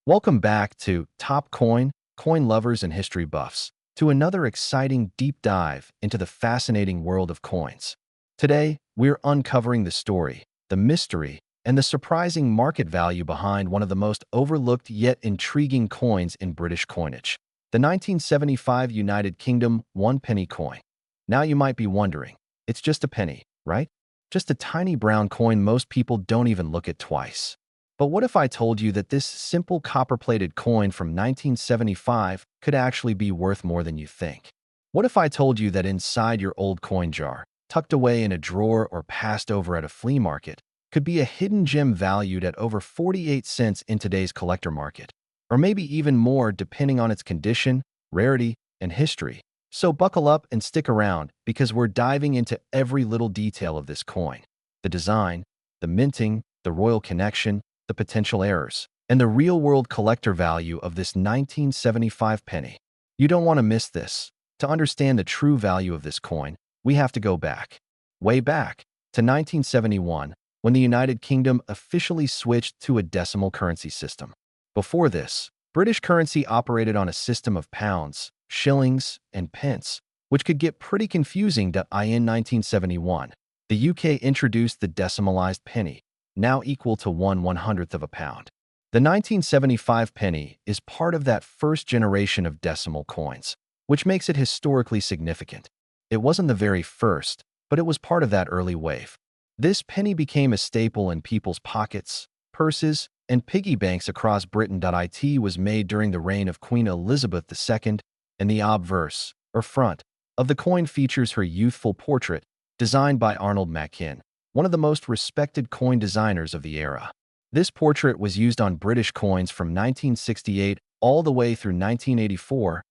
Welcome back to Top Coin Lovers and History Buffs, to another exciting deep dive into the fascinating world of coins. Today, we're uncovering the story, the mystery, and the surprising market value behind one of the most overlooked yet intriguing coins in British coinage, the 1975 United Kingdom one-penny coin. Now you might be wondering, it's just a penny, right? Just a tiny brown coin most people don't even look at twice. But what if I told you that this simple copper-plated coin from 1975 could actually be worth more than you think? What if I told you that inside your old coin jar, tucked away in a drawer or passed over at a flea market, could be a hidden gem valued at over 48 cents in today's collector market, or maybe even more depending on its condition, rarity, and history? So buckle up and stick around because we're diving into every little detail of this coin: the design, the minting, the royal connection, the potential errors, and the real-world collector value of this 1975 penny. You don't want to miss this. To understand the true value of this coin, we have to go back, way back, to 1971, when the United Kingdom officially switched to a decimal currency system. Before this, British currency operated on a system of pounds, shillings, and pence, which could get pretty confusing. In 1971, the UK introduced the decimalized penny, now equal to 1/100th of a pound. The 1975 penny is part of that first generation of decimal coins, which makes it historically significant. It wasn't the very first, but it was part of that early wave. This penny became a staple in people's pockets, purses, and piggy banks across Britain. It was made during the reign of Queen Elizabeth II, and the obverse, or front, of the coin features her youthful portrait, designed by Arnold Machin, one of the most respected coin designers of the era. This portrait was used on British coins from 1968 all the way through 1984.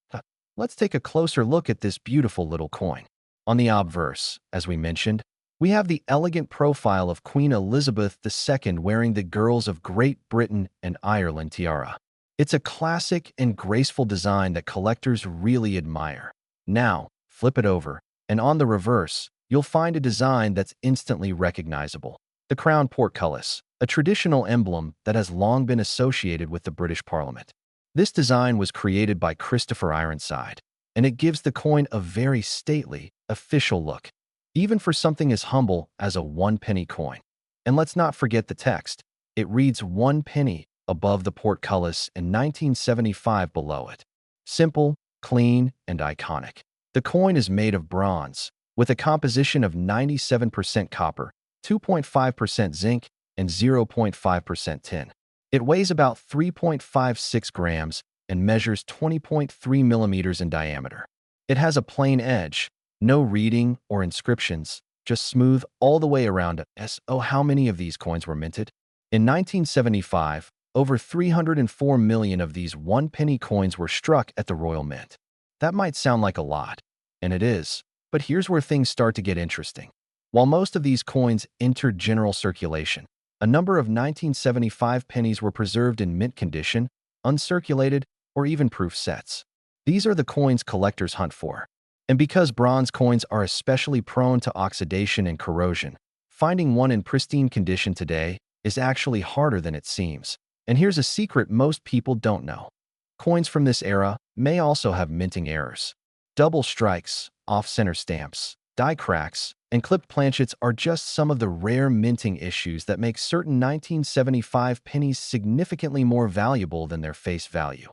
Let's take a closer look at this beautiful little coin. On the obverse, as we mentioned, we have the elegant profile of Queen Elizabeth II wearing the Girls of Great Britain and Ireland tiara. It's a classic and graceful design that collectors really admire. Now, flip it over, and on the reverse, you'll find a design that's instantly recognizable: the crown portcullis, a traditional emblem that has long been associated with the British Parliament. This design was created by Christopher Ironside, and it gives the coin a very stately, official look, even for something as humble as a one-penny coin. And let's not forget the text. It reads "one penny" above the portcullis and 1975 below it. Simple, clean, and iconic. The coin is made of bronze, with a composition of 97% copper, 2.5% zinc, and 0.5% tin. It weighs about 3.56 grams and measures 20.3 millimeters in diameter. It has a plain edge, no reading or inscriptions, just smooth all the way around it. How many of these coins were minted? In 1975, over 304 million of these one-penny coins were struck at the Royal Mint. That might sound like a lot, and it is. But here's where things start to get interesting. While most of these coins entered general circulation, a number of 1975 pennies were preserved in mint condition, uncirculated, or even proof sets. These are the coins collectors hunt for. And because bronze coins are especially prone to oxidation and corrosion, finding one in pristine condition today is actually harder than it seems. And here's a secret most people don't know. Coins from this era may also have minting errors. Double strikes, off-center stamps, die cracks, and clipped planchets are just some of the rare minting issues that make certain 1975 pennies significantly more valuable than their face value.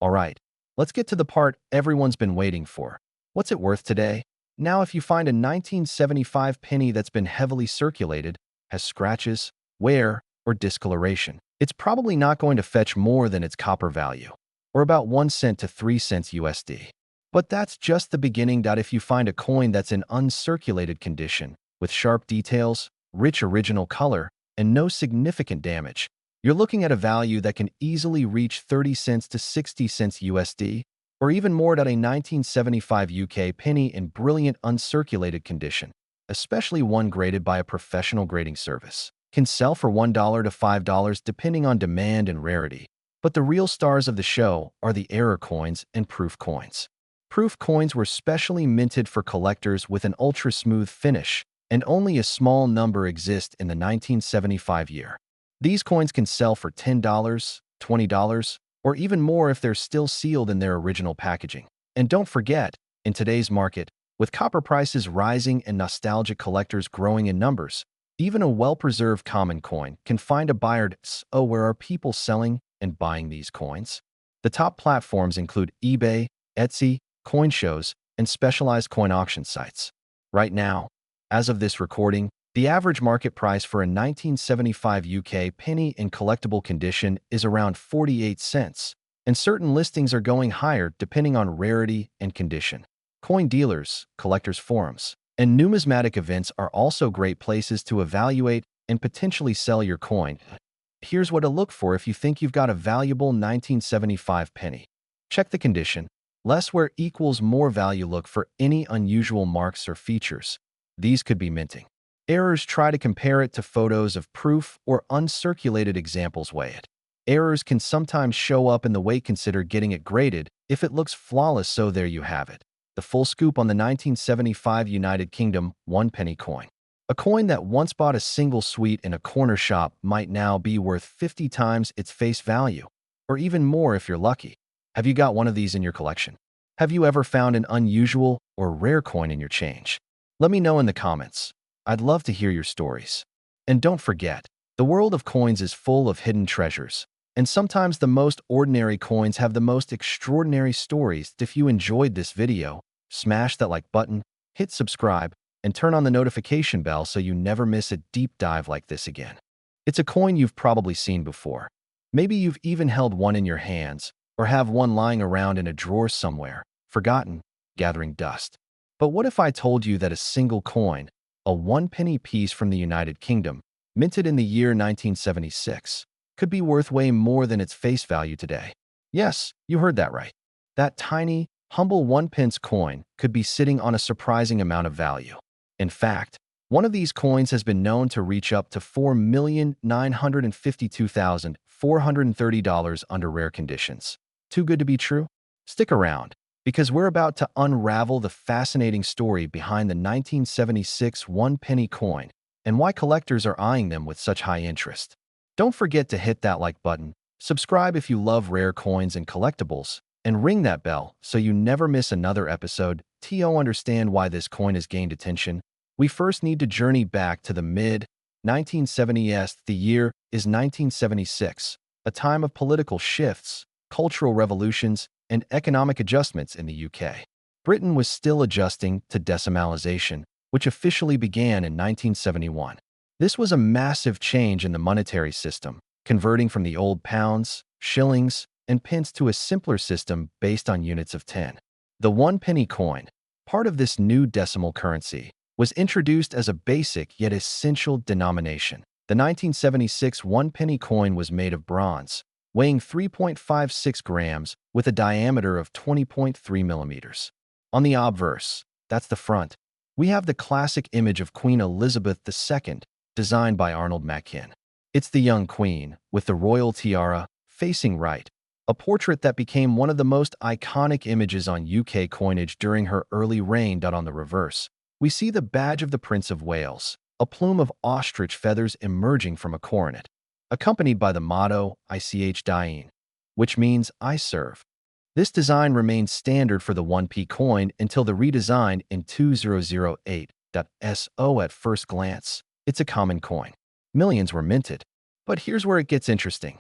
All right, let's get to the part everyone's been waiting for. What's it worth today? Now, if you find a 1975 penny that's been heavily circulated, has scratches, wear, or discoloration, it's probably not going to fetch more than its copper value, or about 1 cent to 3 cents USD. But that's just the beginning. If you find a coin that's in uncirculated condition, with sharp details, rich original color, and no significant damage, you're looking at a value that can easily reach 30 cents to 60 cents USD, or even more. A 1975 UK penny in brilliant uncirculated condition, especially one graded by a professional grading service, can sell for $1 to $5 depending on demand and rarity. But the real stars of the show are the error coins and proof coins. Proof coins were specially minted for collectors with an ultra-smooth finish, and only a small number exist in the 1975 year. These coins can sell for $10, $20, or even more if they're still sealed in their original packaging. And don't forget, in today's market, with copper prices rising and nostalgic collectors growing in numbers, even a well-preserved common coin can find a buyer. So where are people selling and buying these coins? The top platforms include eBay, Etsy, coin shows, and specialized coin auction sites. Right now, as of this recording, the average market price for a 1975 UK penny in collectible condition is around 48 cents, and certain listings are going higher depending on rarity and condition. Coin dealers, collectors' forums, and numismatic events are also great places to evaluate and potentially sell your coin. Here's what to look for if you think you've got a valuable 1975 penny. Check the condition. Less wear equals more value. Look for any unusual marks or features. These could be minting errors. Try to compare it to photos of proof or uncirculated examples. Weigh it. Errors can sometimes show up in the weight. Consider getting it graded if it looks flawless. So there you have it. The full scoop on the 1975 United Kingdom 1 penny coin. A coin that once bought a single sweet in a corner shop might now be worth 50 times its face value, or even more if you're lucky. Have you got one of these in your collection? Have you ever found an unusual or rare coin in your change? Let me know in the comments. I'd love to hear your stories. And don't forget, the world of coins is full of hidden treasures, and sometimes the most ordinary coins have the most extraordinary stories. If you enjoyed this video, smash that like button, hit subscribe, and turn on the notification bell so you never miss a deep dive like this again. It's a coin you've probably seen before. Maybe you've even held one in your hands, or have one lying around in a drawer somewhere, forgotten, gathering dust. But what if I told you that a single coin, a 1 penny piece from the United Kingdom, minted in the year 1976, could be worth way more than its face value today? Yes, you heard that right. That tiny, humble 1-pence coin could be sitting on a surprising amount of value. In fact, one of these coins has been known to reach up to $4,952,430 under rare conditions. Too good to be true? Stick around, because we're about to unravel the fascinating story behind the 1976 1 penny coin and why collectors are eyeing them with such high interest. Don't forget to hit that like button, subscribe if you love rare coins and collectibles, and ring that bell so you never miss another episode. To understand why this coin has gained attention, we first need to journey back to the mid-1970s. The year is 1976, a time of political shifts, cultural revolutions, and economic adjustments in the UK. Britain was still adjusting to decimalization, which officially began in 1971. This was a massive change in the monetary system, converting from the old pounds, shillings, and pence to a simpler system based on units of 10. The 1 penny coin, part of this new decimal currency, was introduced as a basic yet essential denomination. The 1976 1 penny coin was made of bronze, weighing 3.56 grams with a diameter of 20.3 millimeters. On the obverse, that's the front, we have the classic image of Queen Elizabeth II, designed by Arnold Mackin. It's the young queen, with the royal tiara, facing right, a portrait that became one of the most iconic images on UK coinage during her early reign. On the reverse, we see the badge of the Prince of Wales, a plume of ostrich feathers emerging from a coronet, accompanied by the motto Ich diene, which means I serve. This design remained standard for the 1p coin until the redesign in 2008. So at first glance, it's a common coin. Millions were minted. But here's where it gets interesting.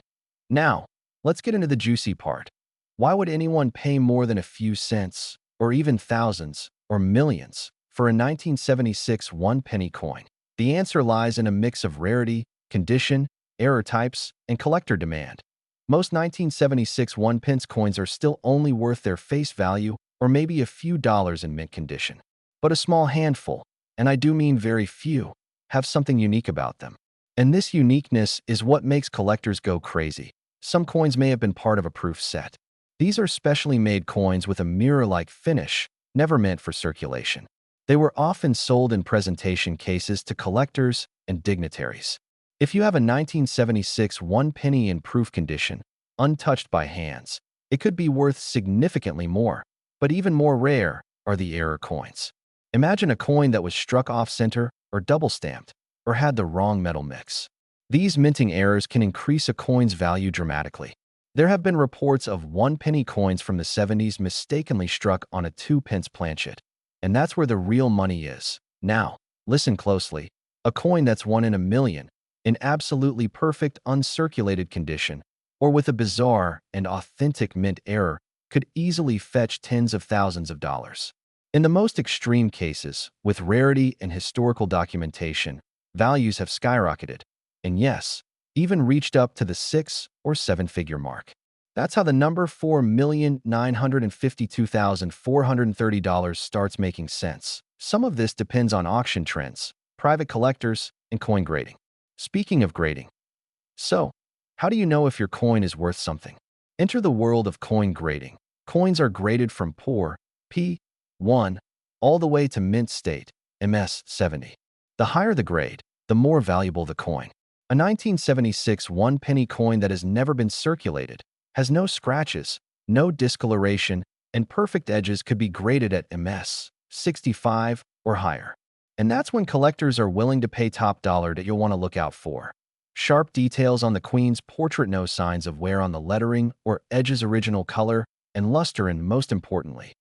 Now, let's get into the juicy part. Why would anyone pay more than a few cents, or even thousands, or millions, for a 1976 1 penny coin? The answer lies in a mix of rarity, condition, error types, and collector demand. Most 1976 1-pence coins are still only worth their face value or maybe a few dollars in mint condition. But a small handful, and I do mean very few, have something unique about them. And this uniqueness is what makes collectors go crazy. Some coins may have been part of a proof set. These are specially made coins with a mirror-like finish, never meant for circulation. They were often sold in presentation cases to collectors and dignitaries. If you have a 1976 1 penny in proof condition, untouched by hands, it could be worth significantly more. But even more rare are the error coins. Imagine a coin that was struck off-center or double-stamped, or had the wrong metal mix. These minting errors can increase a coin's value dramatically. There have been reports of one-penny coins from the 70s mistakenly struck on a 2-pence planchet, and that's where the real money is. Now, listen closely. A coin that's 1 in a million, in absolutely perfect uncirculated condition, or with a bizarre and authentic mint error, could easily fetch tens of thousands of dollars. In the most extreme cases, with rarity and historical documentation, values have skyrocketed, and yes, even reached up to the 6 or 7-figure mark. That's how the number $4,952,430 starts making sense. Some of this depends on auction trends, private collectors, and coin grading. Speaking of grading, so, how do you know if your coin is worth something? Enter the world of coin grading. Coins are graded from poor, P1, all the way to mint state, MS70. The higher the grade, the more valuable the coin. A 1976 one-penny coin that has never been circulated, has no scratches, no discoloration, and perfect edges could be graded at MS65 or higher. And that's when collectors are willing to pay top dollar that you'll want to look out for. Sharp details on the queen's portrait, no signs of wear on the lettering or edges, original color and luster, and most importantly,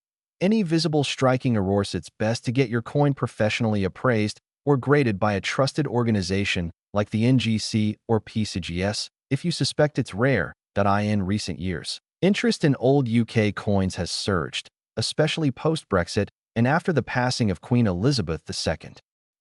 any visible striking errors. It's best to get your coin professionally appraised or graded by a trusted organization like the NGC or PCGS if you suspect it's rare. In recent years, interest in old UK coins has surged, especially post-Brexit and after the passing of Queen Elizabeth II.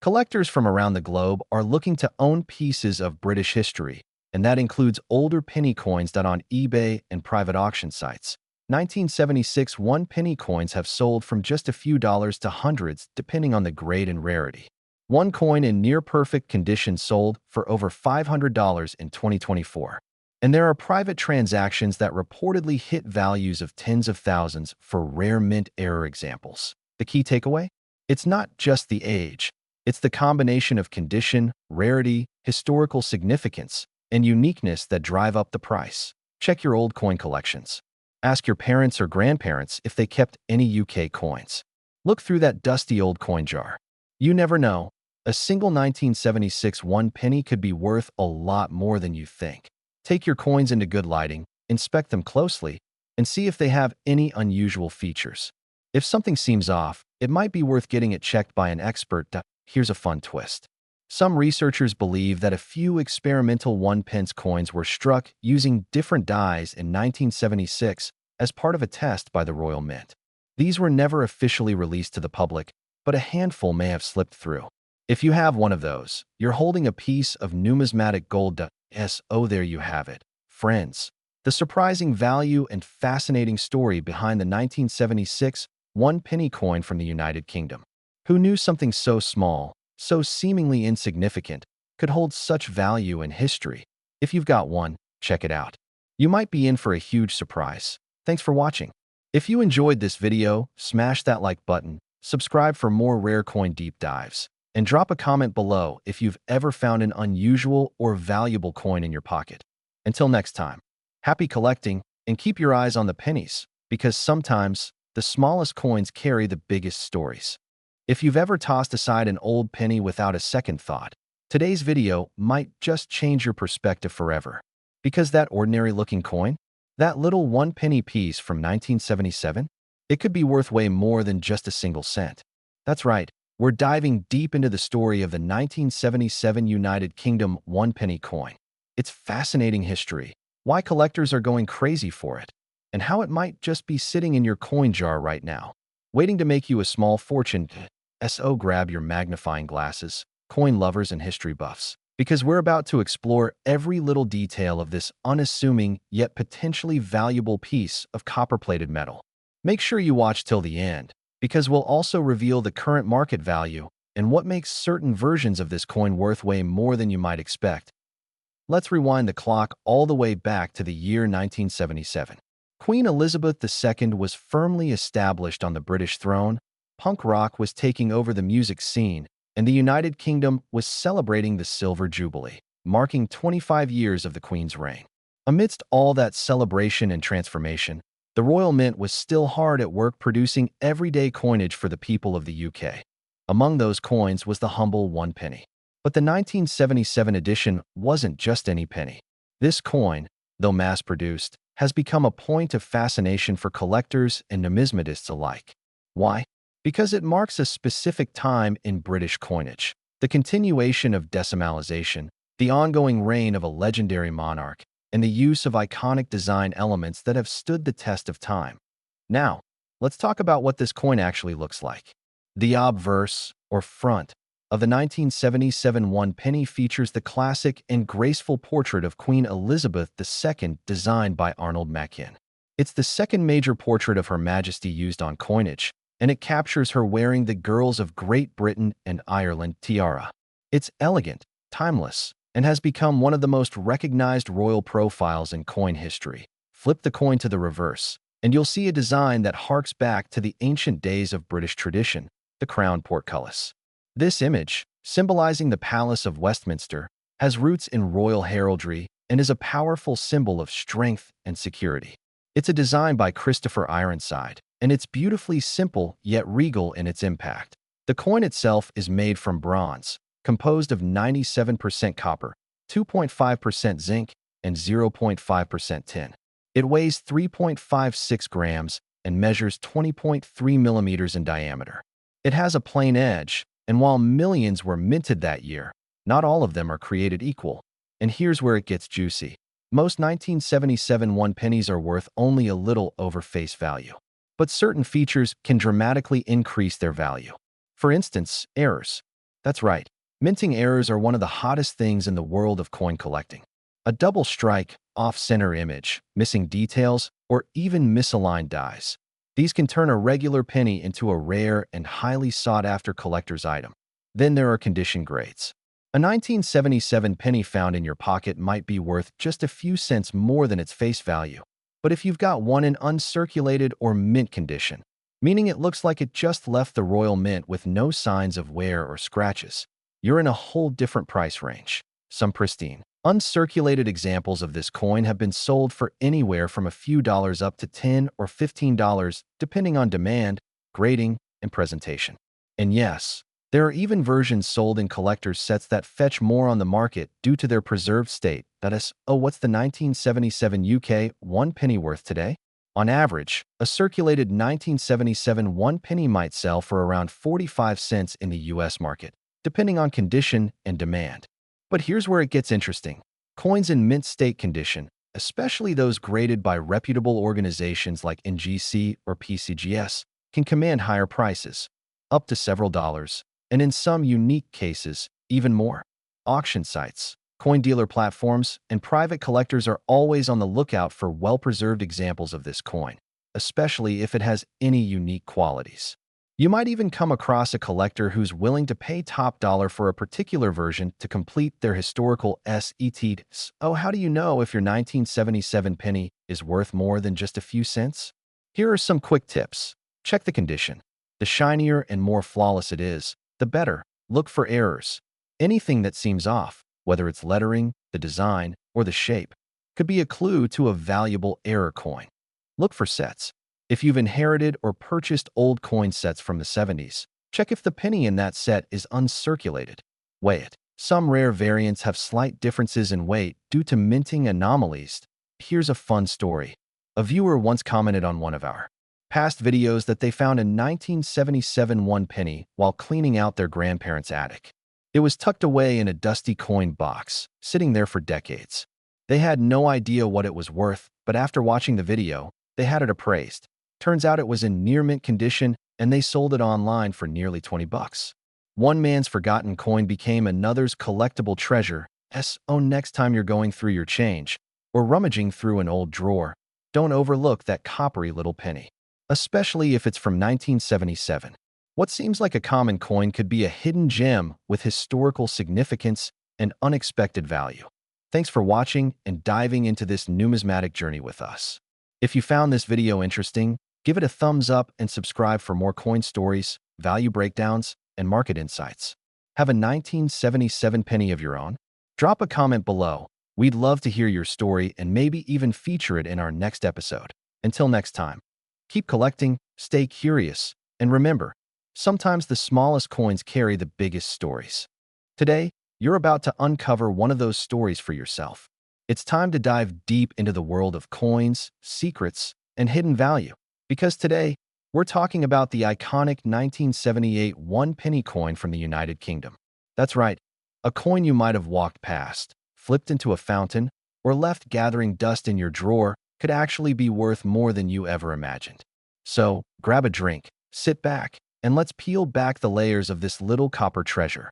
Collectors from around the globe are looking to own pieces of British history, and that includes older penny coins that on eBay and private auction sites. 1976 one-penny coins have sold from just a few dollars to hundreds depending on the grade and rarity. One coin in near-perfect condition sold for over $500 in 2024. And there are private transactions that reportedly hit values of tens of thousands for rare mint error examples. The key takeaway? It's not just the age. It's the combination of condition, rarity, historical significance, and uniqueness that drive up the price. Check your old coin collections. Ask your parents or grandparents if they kept any UK coins. Look through that dusty old coin jar. You never know. A single 1976 one-penny could be worth a lot more than you think. Take your coins into good lighting, inspect them closely, and see if they have any unusual features. If something seems off, it might be worth getting it checked by an expert. Here's a fun twist. Some researchers believe that a few experimental one-pence coins were struck using different dies in 1976 as part of a test by the Royal Mint. These were never officially released to the public, but a handful may have slipped through. If you have one of those, you're holding a piece of numismatic gold. So there you have it, friends. The surprising value and fascinating story behind the 1976 one-penny coin from the United Kingdom. Who knew something so small, so seemingly insignificant, could hold such value in history? If you've got one, check it out. You might be in for a huge surprise. Thanks for watching. If you enjoyed this video, smash that like button, subscribe for more rare coin deep dives, and drop a comment below if you've ever found an unusual or valuable coin in your pocket. Until next time, happy collecting, and keep your eyes on the pennies, because sometimes the smallest coins carry the biggest stories. If you've ever tossed aside an old penny without a second thought, today's video might just change your perspective forever. Because that ordinary-looking coin, that little one-penny piece from 1977, it could be worth way more than just a single cent. That's right. We're diving deep into the story of the 1977 United Kingdom one-penny coin. Its fascinating history, why collectors are going crazy for it, and how it might just be sitting in your coin jar right now, waiting to make you a small fortune. So grab your magnifying glasses, coin lovers and history buffs, because we're about to explore every little detail of this unassuming yet potentially valuable piece of copper-plated metal. Make sure you watch till the end, because we'll also reveal the current market value and what makes certain versions of this coin worth way more than you might expect. Let's rewind the clock all the way back to the year 1977. Queen Elizabeth II was firmly established on the British throne, punk rock was taking over the music scene, and the United Kingdom was celebrating the Silver Jubilee, marking 25 years of the Queen's reign. Amidst all that celebration and transformation, the Royal Mint was still hard at work producing everyday coinage for the people of the UK. Among those coins was the humble one penny. But the 1977 edition wasn't just any penny. This coin, though mass-produced, has become a point of fascination for collectors and numismatists alike. Why? Because it marks a specific time in British coinage, the continuation of decimalization, the ongoing reign of a legendary monarch, and the use of iconic design elements that have stood the test of time. Now, let's talk about what this coin actually looks like. The obverse, or front, of the 1977 one penny features the classic and graceful portrait of Queen Elizabeth II designed by Arnold Machin. It's the second major portrait of Her Majesty used on coinage, and it captures her wearing the Girls of Great Britain and Ireland tiara. It's elegant, timeless, and has become one of the most recognized royal profiles in coin history. Flip the coin to the reverse, and you'll see a design that harks back to the ancient days of British tradition, the crown portcullis. This image, symbolizing the Palace of Westminster, has roots in royal heraldry and is a powerful symbol of strength and security. It's a design by Christopher Ironside, and it's beautifully simple yet regal in its impact. The coin itself is made from bronze, composed of 97% copper, 2.5% zinc, and 0.5% tin. It weighs 3.56 grams and measures 20.3 millimeters in diameter. It has a plain edge, and while millions were minted that year, not all of them are created equal. And here's where it gets juicy. Most 1977 one pennies are worth only a little over face value, but certain features can dramatically increase their value. For instance, errors. That's right, minting errors are one of the hottest things in the world of coin collecting. A double strike, off-center image, missing details, or even misaligned dies. These can turn a regular penny into a rare and highly sought-after collector's item. Then there are condition grades. A 1977 penny found in your pocket might be worth just a few cents more than its face value. But if you've got one in uncirculated or mint condition, meaning it looks like it just left the Royal Mint with no signs of wear or scratches, you're in a whole different price range. Some pristine, uncirculated examples of this coin have been sold for anywhere from a few dollars up to $10 or $15, depending on demand, grading, and presentation. And yes, there are even versions sold in collector's sets that fetch more on the market due to their preserved state. That is, oh, what's the 1977 UK one penny worth today? On average, a circulated 1977 one penny might sell for around 45 cents in the US market, depending on condition and demand. But here's where it gets interesting. Coins in mint state condition, especially those graded by reputable organizations like NGC or PCGS, can command higher prices, up to several dollars, and in some unique cases, even more. Auction sites, coin dealer platforms, and private collectors are always on the lookout for well-preserved examples of this coin, especially if it has any unique qualities. You might even come across a collector who's willing to pay top dollar for a particular version to complete their historical sets. Oh, how do you know if your 1977 penny is worth more than just a few cents? Here are some quick tips. Check the condition. The shinier and more flawless it is, the better. Look for errors. Anything that seems off, whether it's lettering, the design, or the shape, could be a clue to a valuable error coin. Look for sets. If you've inherited or purchased old coin sets from the 70s, check if the penny in that set is uncirculated. Weigh it. Some rare variants have slight differences in weight due to minting anomalies. Here's a fun story. A viewer once commented on one of our past videos that they found a 1977 one penny while cleaning out their grandparents' attic. It was tucked away in a dusty coin box, sitting there for decades. They had no idea what it was worth, but after watching the video, they had it appraised. Turns out it was in near mint condition, and they sold it online for nearly 20 bucks. One man's forgotten coin became another's collectible treasure. So next time you're going through your change or rummaging through an old drawer, don't overlook that coppery little penny, especially if it's from 1977. What seems like a common coin could be a hidden gem with historical significance and unexpected value. Thanks for watching and diving into this numismatic journey with us. If you found this video interesting, give it a thumbs up and subscribe for more coin stories, value breakdowns, and market insights. Have a 1977 penny of your own? Drop a comment below. We'd love to hear your story and maybe even feature it in our next episode. Until next time, keep collecting, stay curious, and remember, sometimes the smallest coins carry the biggest stories. Today, you're about to uncover one of those stories for yourself. It's time to dive deep into the world of coins, secrets, and hidden value. Because today, we're talking about the iconic 1978 one-penny coin from the United Kingdom. That's right, a coin you might have walked past, flipped into a fountain, or left gathering dust in your drawer could actually be worth more than you ever imagined. So, grab a drink, sit back, and let's peel back the layers of this little copper treasure.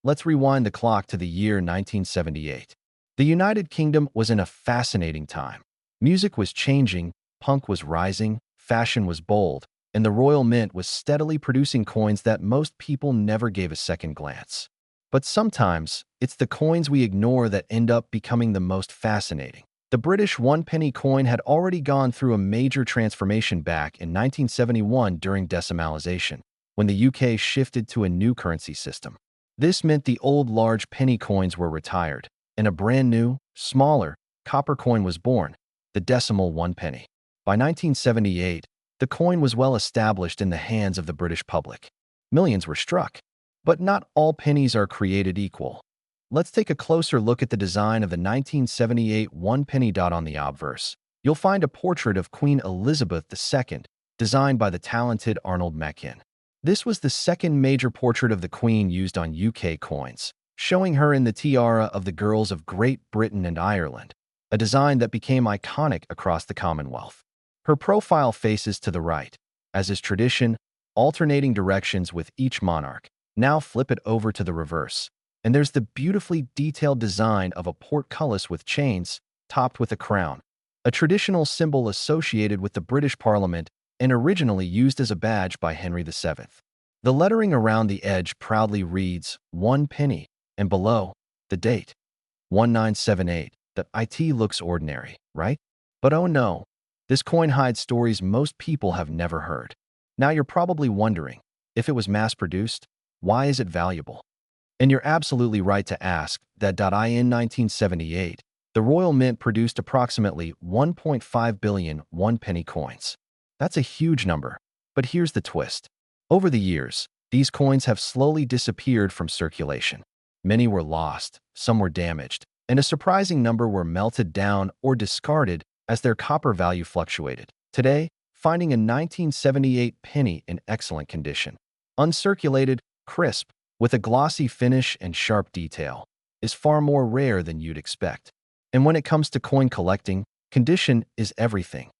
Let's rewind the clock to the year 1978. The United Kingdom was in a fascinating time. Music was changing, punk was rising, fashion was bold, and the Royal Mint was steadily producing coins that most people never gave a second glance. But sometimes, it's the coins we ignore that end up becoming the most fascinating. The British one-penny coin had already gone through a major transformation back in 1971 during decimalization, when the UK shifted to a new currency system. This meant the old large penny coins were retired, and a brand new, smaller, copper coin was born, the decimal one penny. By 1978, the coin was well established in the hands of the British public. Millions were struck. But not all pennies are created equal. Let's take a closer look at the design of the 1978 one-penny dot on the obverse. You'll find a portrait of Queen Elizabeth II, designed by the talented Arnold Machin. This was the second major portrait of the Queen used on UK coins, showing her in the tiara of the girls of Great Britain and Ireland, a design that became iconic across the Commonwealth. Her profile faces to the right, as is tradition, alternating directions with each monarch. Now flip it over to the reverse, and there's the beautifully detailed design of a portcullis with chains, topped with a crown, a traditional symbol associated with the British Parliament and originally used as a badge by Henry VII. The lettering around the edge proudly reads, "one penny," and below, the date, 1978. The IT looks ordinary, right? But oh no, this coin hides stories most people have never heard. Now you're probably wondering, if it was mass-produced, why is it valuable? And you're absolutely right to ask that. In 1978, the Royal Mint produced approximately 1.5 billion one-penny coins. That's a huge number. But here's the twist. Over the years, these coins have slowly disappeared from circulation. Many were lost, some were damaged, and a surprising number were melted down or discarded as their copper value fluctuated. Today, finding a 1978 penny in excellent condition, uncirculated, crisp, with a glossy finish and sharp detail, is far more rare than you'd expect. And when it comes to coin collecting, condition is everything.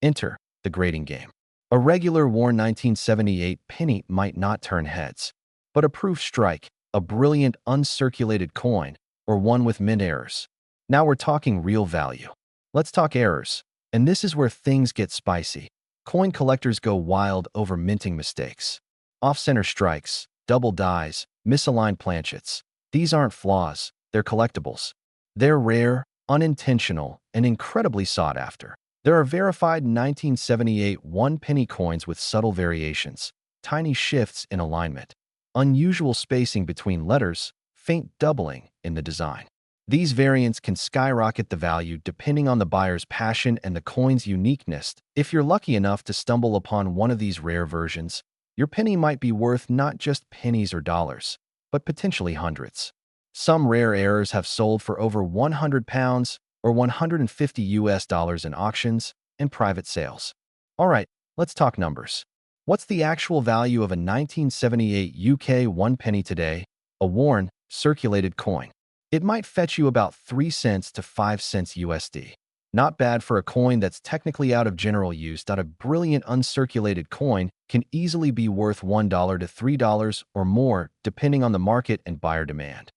Enter the grading game. A regular worn 1978 penny might not turn heads, but a proof strike, a brilliant uncirculated coin, or one with mint errors. Now we're talking real value. Let's talk errors, and this is where things get spicy. Coin collectors go wild over minting mistakes. Off-center strikes, double dies, misaligned planchets. These aren't flaws, they're collectibles. They're rare, unintentional, and incredibly sought after. There are verified 1978 one-penny coins with subtle variations, tiny shifts in alignment, unusual spacing between letters, faint doubling in the design. These variants can skyrocket the value depending on the buyer's passion and the coin's uniqueness. If you're lucky enough to stumble upon one of these rare versions, your penny might be worth not just pennies or dollars, but potentially hundreds. Some rare errors have sold for over £100 or $150 in auctions and private sales. All right, let's talk numbers. What's the actual value of a 1978 UK one penny today, a worn, circulated coin? It might fetch you about 3 cents to 5 cents USD. Not bad for a coin that's technically out of general use. A brilliant uncirculated coin can easily be worth $1 to $3 or more, depending on the market and buyer demand.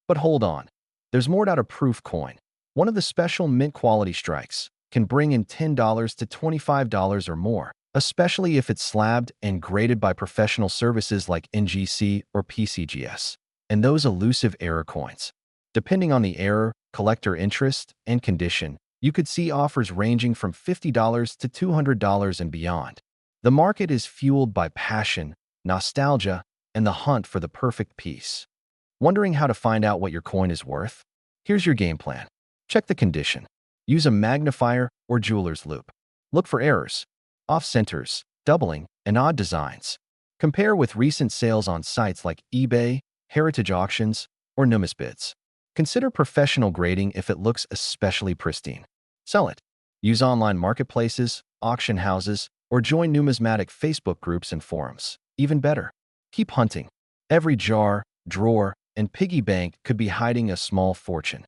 But hold on, there's more. A proof coin, one of the special mint quality strikes, can bring in $10 to $25 or more, especially if it's slabbed and graded by professional services like NGC or PCGS. And those elusive error coins. Depending on the error, collector interest, and condition, you could see offers ranging from $50 to $200 and beyond. The market is fueled by passion, nostalgia, and the hunt for the perfect piece. Wondering how to find out what your coin is worth? Here's your game plan. Check the condition. Use a magnifier or jeweler's loupe. Look for errors, off-centers, doubling, and odd designs. Compare with recent sales on sites like eBay, Heritage Auctions, or NUMISMATICS. Consider professional grading if it looks especially pristine. Sell it. Use online marketplaces, auction houses, or join numismatic Facebook groups and forums. Even better, keep hunting. Every jar, drawer, and piggy bank could be hiding a small fortune.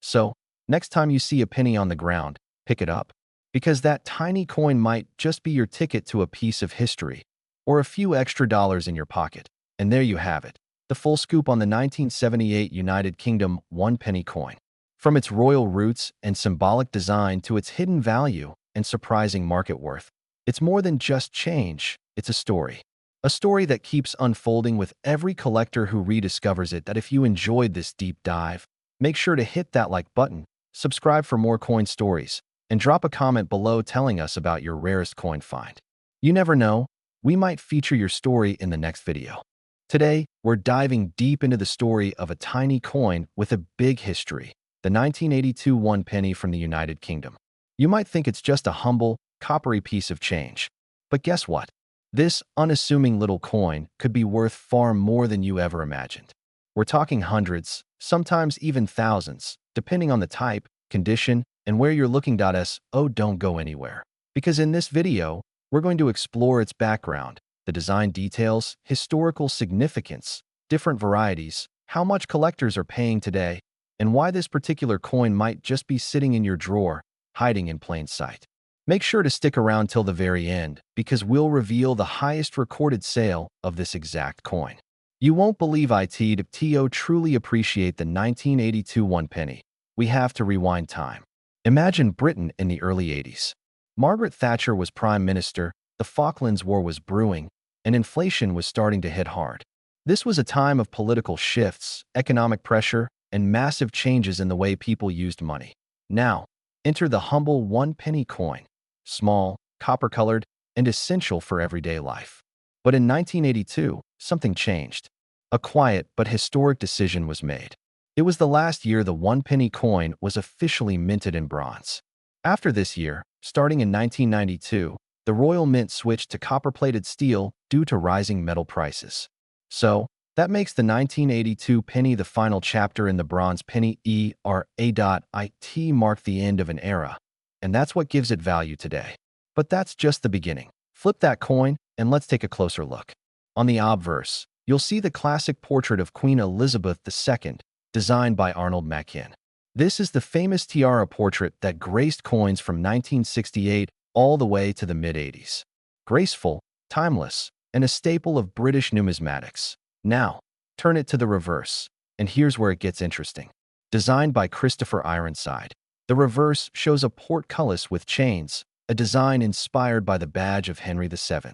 So, next time you see a penny on the ground, pick it up. Because that tiny coin might just be your ticket to a piece of history, or a few extra dollars in your pocket. And there you have it, the full scoop on the 1978 United Kingdom 1 penny coin. From its royal roots and symbolic design to its hidden value and surprising market worth, it's more than just change, it's a story. A story that keeps unfolding with every collector who rediscovers it. That if you enjoyed this deep dive, make sure to hit that like button, subscribe for more coin stories, and drop a comment below telling us about your rarest coin find. You never know, we might feature your story in the next video. Today, we're diving deep into the story of a tiny coin with a big history, the 1982 1 penny from the United Kingdom. You might think it's just a humble, coppery piece of change. But guess what? This unassuming little coin could be worth far more than you ever imagined. We're talking hundreds, sometimes even thousands, depending on the type, condition, and where you're looking. So don't go anywhere. Because in this video, we're going to explore its background, the design details, historical significance, different varieties, how much collectors are paying today, and why this particular coin might just be sitting in your drawer, hiding in plain sight. Make sure to stick around till the very end, because we'll reveal the highest recorded sale of this exact coin. You won't believe it. Truly appreciate the 1982 1 penny. We have to rewind time. Imagine Britain in the early 80s. Margaret Thatcher was Prime Minister, the Falklands War was brewing, and inflation was starting to hit hard. This was a time of political shifts, economic pressure, and massive changes in the way people used money. Now, enter the humble 1 penny coin. Small, copper-colored, and essential for everyday life. But in 1982, something changed. A quiet but historic decision was made. It was the last year the 1 penny coin was officially minted in bronze. After this year, starting in 1992, the Royal Mint switched to copper-plated steel due to rising metal prices. So, that makes the 1982 penny the final chapter in the bronze penny era. It marked the end of an era. And that's what gives it value today. But that's just the beginning. Flip that coin, and let's take a closer look. On the obverse, you'll see the classic portrait of Queen Elizabeth II, designed by Arnold Machin. This is the famous tiara portrait that graced coins from 1968 all the way to the mid-80s. Graceful, timeless, and a staple of British numismatics. Now, turn it to the reverse, and here's where it gets interesting. Designed by Christopher Ironside, the reverse shows a portcullis with chains, a design inspired by the badge of Henry VII.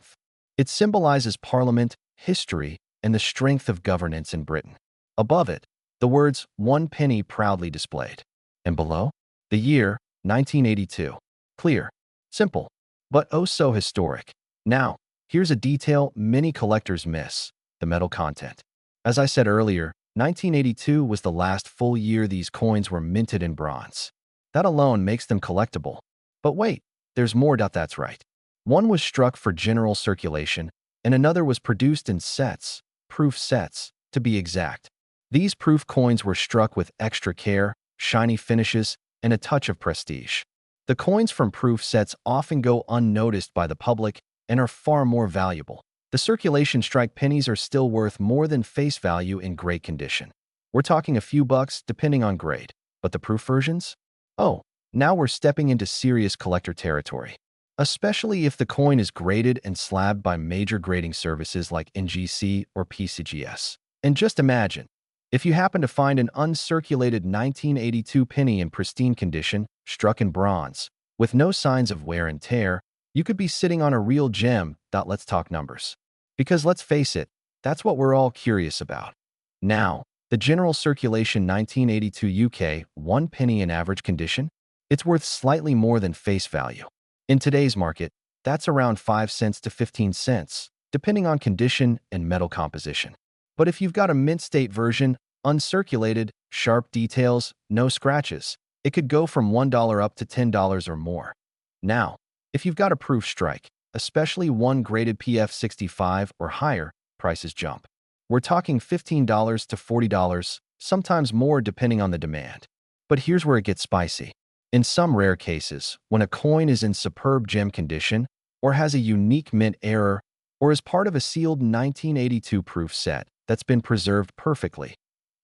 It symbolizes Parliament, history, and the strength of governance in Britain. Above it, the words 1 penny proudly displayed. And below, the year, 1982. Clear, simple, but oh so historic. Now, here's a detail many collectors miss: the metal content. As I said earlier, 1982 was the last full year these coins were minted in bronze. That alone makes them collectible. But wait, there's more. That's right. One was struck for general circulation, and another was produced in sets, proof sets, to be exact. These proof coins were struck with extra care, shiny finishes, and a touch of prestige. The coins from proof sets often go unnoticed by the public and are far more valuable. The circulation strike pennies are still worth more than face value in great condition. We're talking a few bucks depending on grade, but the proof versions? Oh, now we're stepping into serious collector territory. Especially if the coin is graded and slabbed by major grading services like NGC or PCGS. And just imagine, if you happen to find an uncirculated 1982 penny in pristine condition, struck in bronze, with no signs of wear and tear, you could be sitting on a real gem. Let's talk numbers. Because let's face it, that's what we're all curious about. Now, the general circulation 1982 UK 1 penny in average condition, it's worth slightly more than face value. In today's market, that's around 5 cents to 15 cents, depending on condition and metal composition. But if you've got a mint state version, uncirculated, sharp details, no scratches, it could go from $1 up to $10 or more. Now, if you've got a proof strike, especially one graded PF65 or higher, prices jump. We're talking $15 to $40, sometimes more depending on the demand. But here's where it gets spicy. In some rare cases, when a coin is in superb gem condition, or has a unique mint error, or is part of a sealed 1982 proof set that's been preserved perfectly,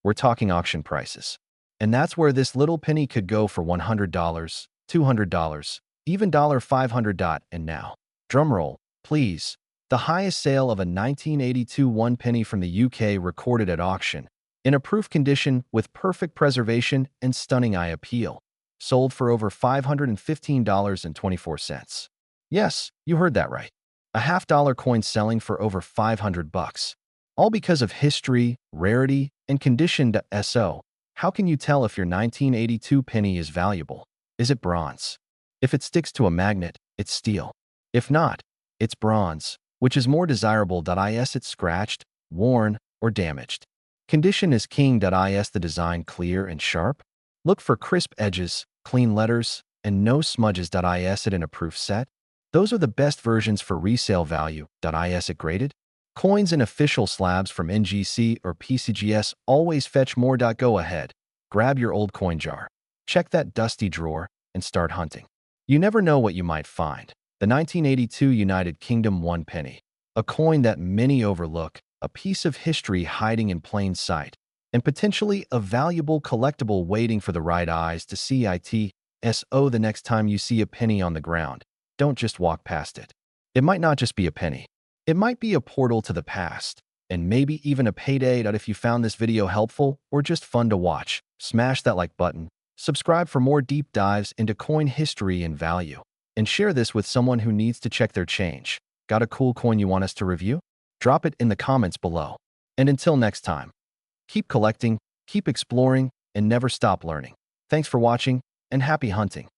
we're talking auction prices. And that's where this little penny could go for $100, $200, even $500. And now, drumroll, please. The highest sale of a 1982 one penny from the UK recorded at auction, in a proof condition with perfect preservation and stunning eye appeal, sold for over $515.24. Yes, you heard that right. A half-dollar coin selling for over $500. All because of history, rarity, and condition. So, how can you tell if your 1982 penny is valuable? Is it bronze? If it sticks to a magnet, it's steel. If not, it's bronze, which is more desirable. Is it scratched, worn, or damaged? Condition is king. Is the design clear and sharp? Look for crisp edges, clean letters, and no smudges. Is it in a proof set? Those are the best versions for resale value. Is it graded? Coins in official slabs from NGC or PCGS always fetch more. Go ahead, grab your old coin jar, check that dusty drawer, and start hunting. You never know what you might find. The 1982 United Kingdom one penny, a coin that many overlook, a piece of history hiding in plain sight, and potentially a valuable collectible waiting for the right eyes to see. So the next time you see a penny on the ground, don't just walk past it. It might not just be a penny. It might be a portal to the past, and maybe even a payday. If you found this video helpful or just fun to watch, smash that like button, subscribe for more deep dives into coin history and value, and share this with someone who needs to check their change. Got a cool coin you want us to review? Drop it in the comments below. And until next time, keep collecting, keep exploring, and never stop learning. Thanks for watching, and happy hunting.